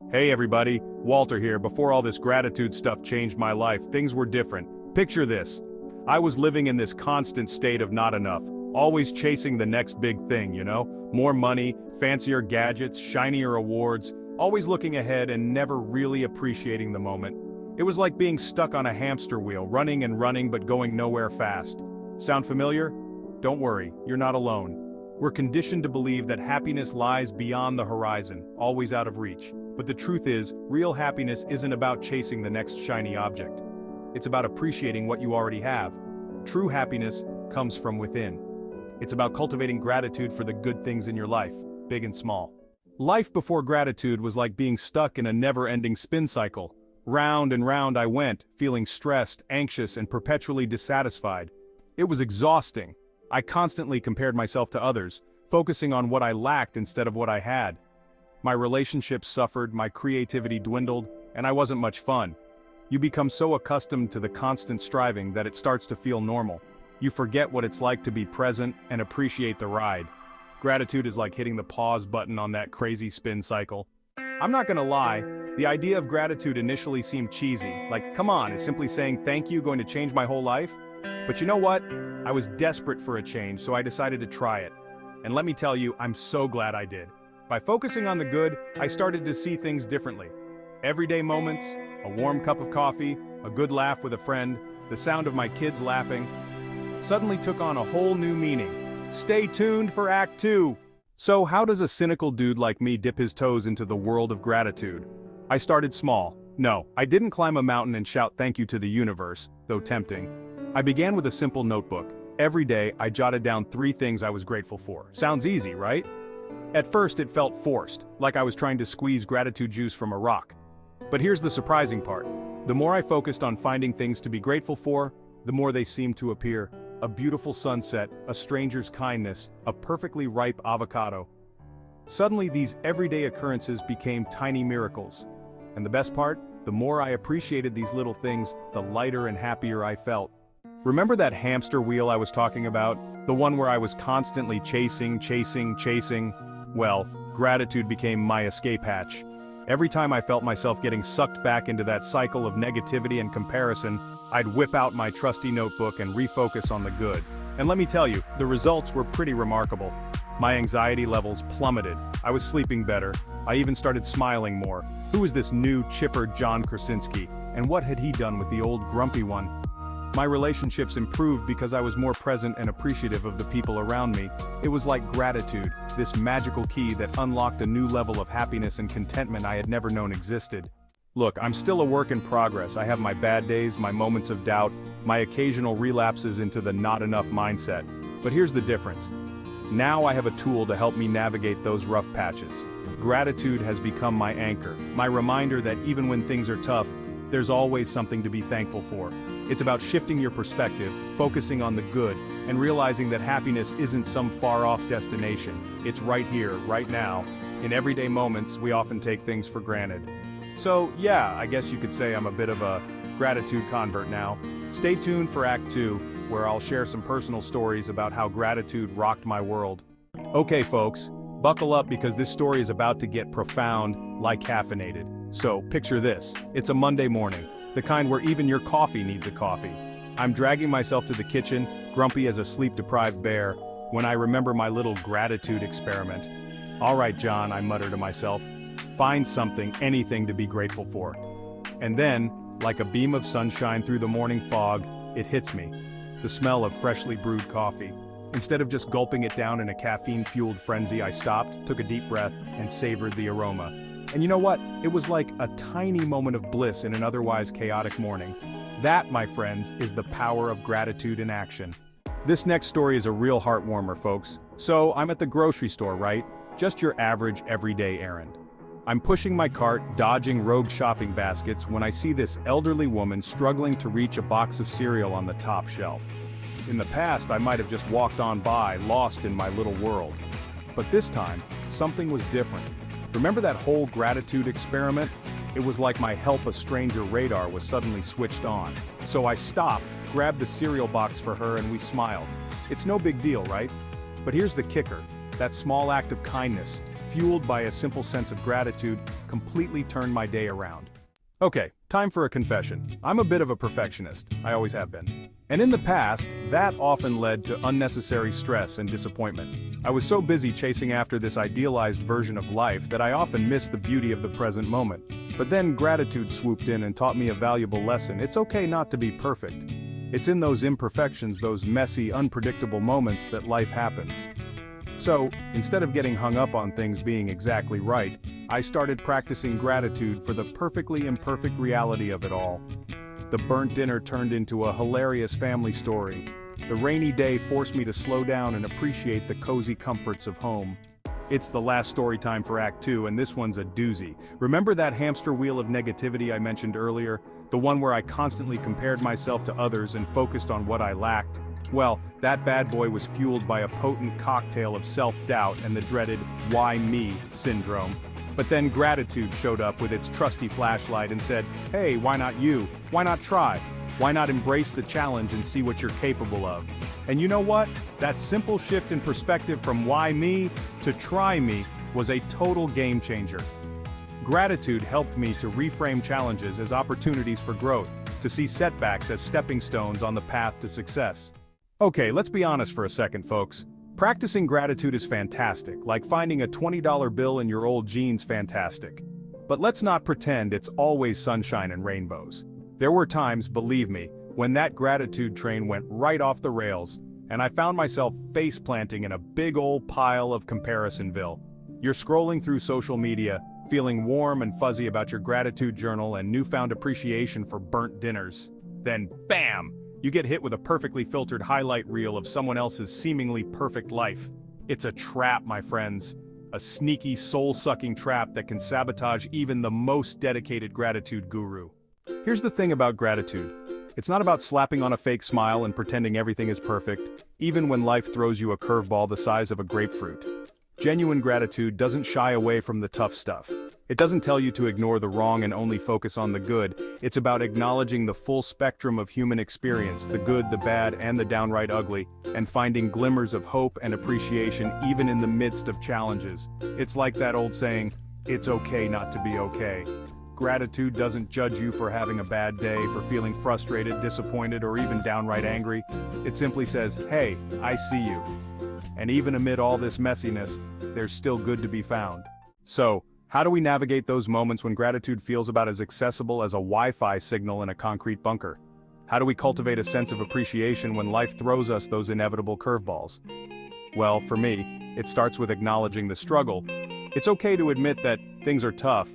Hey everybody, Walter here. Before all this gratitude stuff changed my life, things were different. Picture this. I was living in this constant state of not enough, always chasing the next big thing, More money, fancier gadgets, shinier awards, always looking ahead and never really appreciating the moment. It was like being stuck on a hamster wheel, running and running but going nowhere fast. Sound familiar? Don't worry, you're not alone. We're conditioned to believe that happiness lies beyond the horizon, always out of reach. But the truth is, real happiness isn't about chasing the next shiny object. It's about appreciating what you already have. True happiness comes from within. It's about cultivating gratitude for the good things in your life, big and small. Life before gratitude was like being stuck in a never-ending spin cycle. Round and round I went, feeling stressed, anxious, and perpetually dissatisfied. It was exhausting. I constantly compared myself to others, focusing on what I lacked instead of what I had. My relationships suffered, my creativity dwindled, and I wasn't much fun. You become so accustomed to the constant striving that it starts to feel normal. You forget what it's like to be present and appreciate the ride. Gratitude is like hitting the pause button on that crazy spin cycle. I'm not gonna lie, the idea of gratitude initially seemed cheesy, like, come on, is simply saying thank you going to change my whole life? But you know what? I was desperate for a change, so I decided to try it. And let me tell you, I'm so glad I did. By focusing on the good, I started to see things differently. Everyday moments, a warm cup of coffee, a good laugh with a friend, the sound of my kids laughing, suddenly took on a whole new meaning. Stay tuned for Act 2! So how does a cynical dude like me dip his toes into the world of gratitude? I started small. No, I didn't climb a mountain and shout thank you to the universe, though tempting. I began with a simple notebook. Every day, I jotted down 3 things I was grateful for. Sounds easy, right? At first it felt forced, like I was trying to squeeze gratitude juice from a rock. But here's the surprising part. The more I focused on finding things to be grateful for, the more they seemed to appear. A beautiful sunset, a stranger's kindness, a perfectly ripe avocado. Suddenly these everyday occurrences became tiny miracles. And the best part? The more I appreciated these little things, the lighter and happier I felt. Remember that hamster wheel I was talking about? The one where I was constantly chasing? Well, gratitude became my escape hatch. Every time I felt myself getting sucked back into that cycle of negativity and comparison, I'd whip out my trusty notebook and refocus on the good. And let me tell you, the results were pretty remarkable. My anxiety levels plummeted. I was sleeping better. I even started smiling more. Who was this new, chipper John Krasinski? And what had he done with the old grumpy one? My relationships improved because I was more present and appreciative of the people around me. It was like gratitude, this magical key that unlocked a new level of happiness and contentment I had never known existed. Look, I'm still a work in progress. I have my bad days, my moments of doubt, my occasional relapses into the not enough mindset. But here's the difference. Now I have a tool to help me navigate those rough patches. Gratitude has become my anchor, my reminder that even when things are tough, there's always something to be thankful for. It's about shifting your perspective, focusing on the good, and realizing that happiness isn't some far-off destination. It's right here, right now. In everyday moments, we often take things for granted. So, yeah, I guess you could say I'm a bit of a gratitude convert now. Stay tuned for Act 2, where I'll share some personal stories about how gratitude rocked my world. Okay, folks, buckle up because this story is about to get profound, like caffeinated. So, picture this. It's a Monday morning, the kind where even your coffee needs a coffee. I'm dragging myself to the kitchen, grumpy as a sleep-deprived bear, when I remember my little gratitude experiment. All right, John, I mutter to myself. Find something, anything to be grateful for. And then, like a beam of sunshine through the morning fog, it hits me. The smell of freshly brewed coffee. Instead of just gulping it down in a caffeine-fueled frenzy, I stopped, took a deep breath, and savored the aroma. And you know what? It was like a tiny moment of bliss in an otherwise chaotic morning. That, my friends, is the power of gratitude in action. This next story is a real heartwarmer, folks. So, I'm at the grocery store, right? Just your average, everyday errand. I'm pushing my cart, dodging rogue shopping baskets, when I see this elderly woman struggling to reach a box of cereal on the top shelf. In the past, I might have just walked on by, lost in my little world. But this time, something was different. Remember that whole gratitude experiment? It was like my help a stranger radar was suddenly switched on. So I stopped, grabbed the cereal box for her, and we smiled. It's no big deal, right? But here's the kicker. That small act of kindness, fueled by a simple sense of gratitude, completely turned my day around. Okay, time for a confession. I'm a bit of a perfectionist, I always have been. And in the past, that often led to unnecessary stress and disappointment. I was so busy chasing after this idealized version of life that I often missed the beauty of the present moment. But then gratitude swooped in and taught me a valuable lesson. It's okay not to be perfect. It's in those imperfections, those messy, unpredictable moments that life happens. So, instead of getting hung up on things being exactly right, I started practicing gratitude for the perfectly imperfect reality of it all. The burnt dinner turned into a hilarious family story. The rainy day forced me to slow down and appreciate the cozy comforts of home. It's the last story time for Act 2, and this one's a doozy. Remember that hamster wheel of negativity I mentioned earlier? The one where I constantly compared myself to others and focused on what I lacked? Well, that bad boy was fueled by a potent cocktail of self-doubt and the dreaded "why me" syndrome. But then gratitude showed up with its trusty flashlight and said, hey, why not you? Why not try? Why not embrace the challenge and see what you're capable of? And you know what? That simple shift in perspective from why me to try me was a total game changer. Gratitude helped me to reframe challenges as opportunities for growth, to see setbacks as stepping stones on the path to success. Okay, let's be honest for a second, folks. Practicing gratitude is fantastic, like finding a $20 bill in your old jeans fantastic. But let's not pretend it's always sunshine and rainbows. There were times, believe me, when that gratitude train went right off the rails, and I found myself face-planting in a big old pile of comparisonville. You're scrolling through social media, feeling warm and fuzzy about your gratitude journal and newfound appreciation for burnt dinners. Then, bam! You get hit with a perfectly filtered highlight reel of someone else's seemingly perfect life. It's a trap, my friends. A sneaky, soul-sucking trap that can sabotage even the most dedicated gratitude guru. Here's the thing about gratitude. It's not about slapping on a fake smile and pretending everything is perfect, even when life throws you a curveball the size of a grapefruit. Genuine gratitude doesn't shy away from the tough stuff. It doesn't tell you to ignore the wrong and only focus on the good. It's about acknowledging the full spectrum of human experience, the good, the bad, and the downright ugly, and finding glimmers of hope and appreciation even in the midst of challenges. It's like that old saying, it's okay not to be okay. Gratitude doesn't judge you for having a bad day, for feeling frustrated, disappointed, or even downright angry. It simply says, hey, I see you. And even amid all this messiness, there's still good to be found. So, how do we navigate those moments when gratitude feels about as accessible as a Wi-Fi signal in a concrete bunker? How do we cultivate a sense of appreciation when life throws us those inevitable curveballs? Well, for me, it starts with acknowledging the struggle. It's okay to admit that things are tough,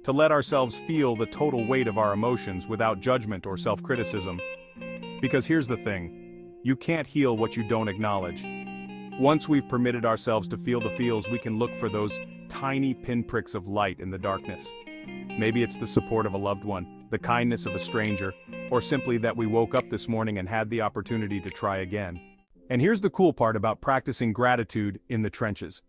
to let ourselves feel the total weight of our emotions without judgment or self-criticism. Because here's the thing, you can't heal what you don't acknowledge. Once we've permitted ourselves to feel the feels, we can look for those tiny pinpricks of light in the darkness. Maybe it's the support of a loved one, the kindness of a stranger, or simply that we woke up this morning and had the opportunity to try again. And here's the cool part about practicing gratitude in the trenches.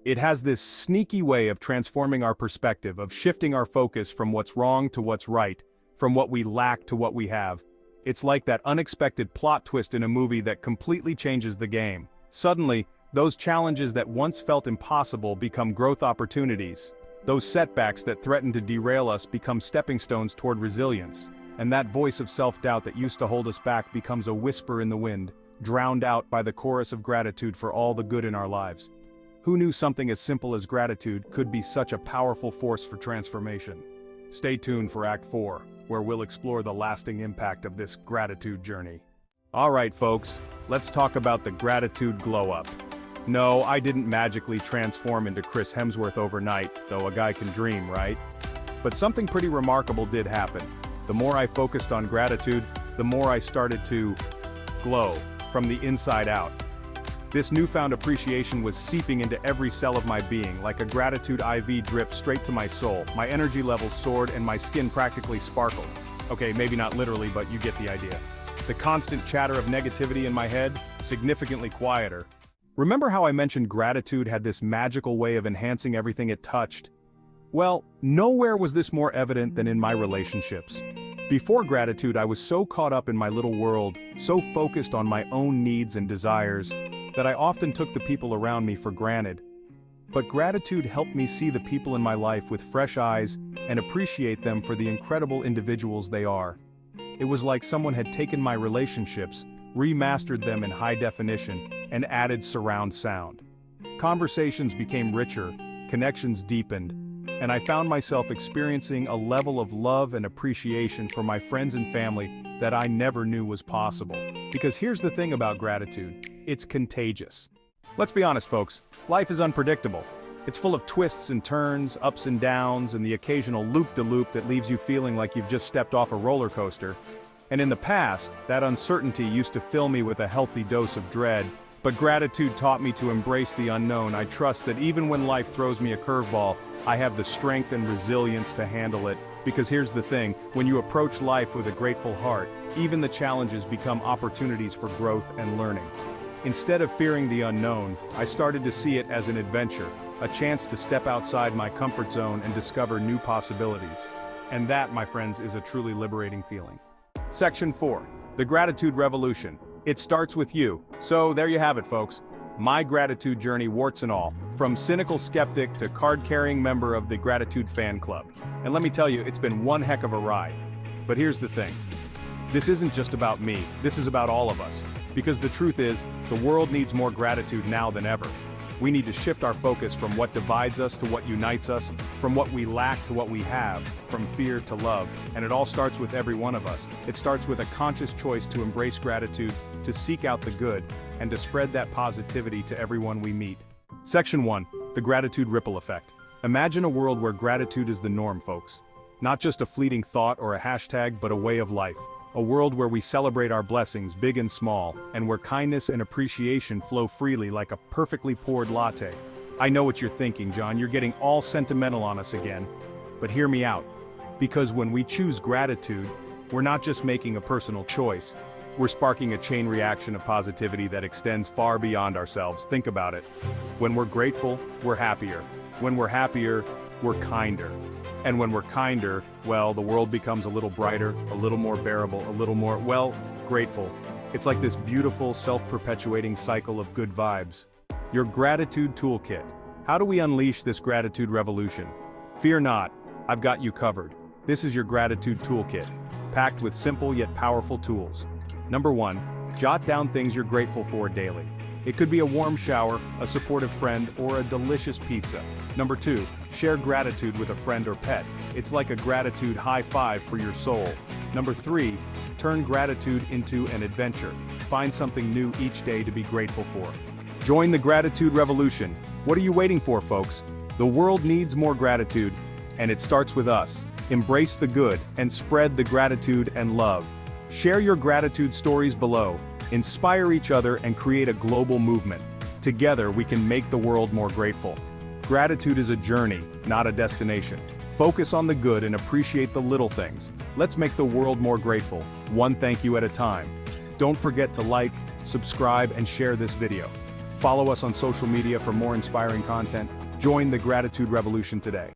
It has this sneaky way of transforming our perspective, of shifting our focus from what's wrong to what's right, from what we lack to what we have. It's like that unexpected plot twist in a movie that completely changes the game. Suddenly, those challenges that once felt impossible become growth opportunities. Those setbacks that threaten to derail us become stepping stones toward resilience. And that voice of self-doubt that used to hold us back becomes a whisper in the wind, drowned out by the chorus of gratitude for all the good in our lives. Who knew something as simple as gratitude could be such a powerful force for transformation? Stay tuned for Act 4, where we'll explore the lasting impact of this gratitude journey. Alright folks, let's talk about the gratitude glow-up. No, I didn't magically transform into Chris Hemsworth overnight, though a guy can dream, right? But something pretty remarkable did happen. The more I focused on gratitude, the more I started to glow from the inside out. This newfound appreciation was seeping into every cell of my being, like a gratitude IV drip straight to my soul. My energy levels soared and my skin practically sparkled. Okay, maybe not literally, but you get the idea. The constant chatter of negativity in my head, significantly quieter. Remember how I mentioned gratitude had this magical way of enhancing everything it touched? Well, nowhere was this more evident than in my relationships. Before gratitude, I was so caught up in my little world, so focused on my own needs and desires, that I often took the people around me for granted. But gratitude helped me see the people in my life with fresh eyes and appreciate them for the incredible individuals they are. It was like someone had taken my relationships, remastered them in high definition, and added surround sound. Conversations became richer, connections deepened, and I found myself experiencing a level of love and appreciation for my friends and family that I never knew was possible. Because here's the thing about gratitude, it's contagious. Let's be honest, folks, life is unpredictable. It's full of twists and turns, ups and downs, and the occasional loop-de-loop that leaves you feeling like you've just stepped off a roller coaster. And in the past, that uncertainty used to fill me with a healthy dose of dread, but gratitude taught me to embrace the unknown. I trust that even when life throws me a curveball, I have the strength and resilience to handle it. Because here's the thing, when you approach life with a grateful heart, even the challenges become opportunities for growth and learning. Instead of fearing the unknown, I started to see it as an adventure, a chance to step outside my comfort zone and discover new possibilities. And that, my friends, is a truly liberating feeling. Section 4. The Gratitude Revolution. It starts with you. So there you have it, folks. My gratitude journey, warts and all, from cynical skeptic to card-carrying member of the Gratitude Fan Club. And let me tell you, it's been one heck of a ride. But here's the thing. This isn't just about me, this is about all of us. Because the truth is, the world needs more gratitude now than ever. We need to shift our focus from what divides us to what unites us, from what we lack to what we have, from fear to love, and it all starts with every one of us. It starts with a conscious choice to embrace gratitude, to seek out the good, and to spread that positivity to everyone we meet. Section 1. The Gratitude Ripple Effect. Imagine a world where gratitude is the norm, folks. Not just a fleeting thought or a hashtag, but a way of life. A world where we celebrate our blessings, big and small, and where kindness and appreciation flow freely like a perfectly poured latte. I know what you're thinking, John, you're getting all sentimental on us again. But hear me out. Because when we choose gratitude, we're not just making a personal choice. We're sparking a chain reaction of positivity that extends far beyond ourselves. Think about it. When we're grateful, we're happier. When we're happier, we're kinder. And when we're kinder, well, the world becomes a little brighter, a little more bearable, a little more, well, grateful. It's like this beautiful, self-perpetuating cycle of good vibes. Your Gratitude Toolkit. How do we unleash this gratitude revolution? Fear not, I've got you covered. This is your Gratitude Toolkit, packed with simple yet powerful tools. Number 1, jot down things you're grateful for daily. It could be a warm shower, a supportive friend, or a delicious pizza. Number 2, share gratitude with a friend or pet. It's like a gratitude high five for your soul. Number 3, turn gratitude into an adventure. Find something new each day to be grateful for. Join the gratitude revolution. What are you waiting for, folks? The world needs more gratitude, and it starts with us. Embrace the good and spread the gratitude and love. Share your gratitude stories below. Inspire each other and create a global movement. Together we can make the world more grateful. Gratitude is a journey, not a destination. Focus on the good and appreciate the little things. Let's make the world more grateful, one thank you at a time. Don't forget to like, subscribe, and share this video. Follow us on social media for more inspiring content. Join the gratitude revolution today.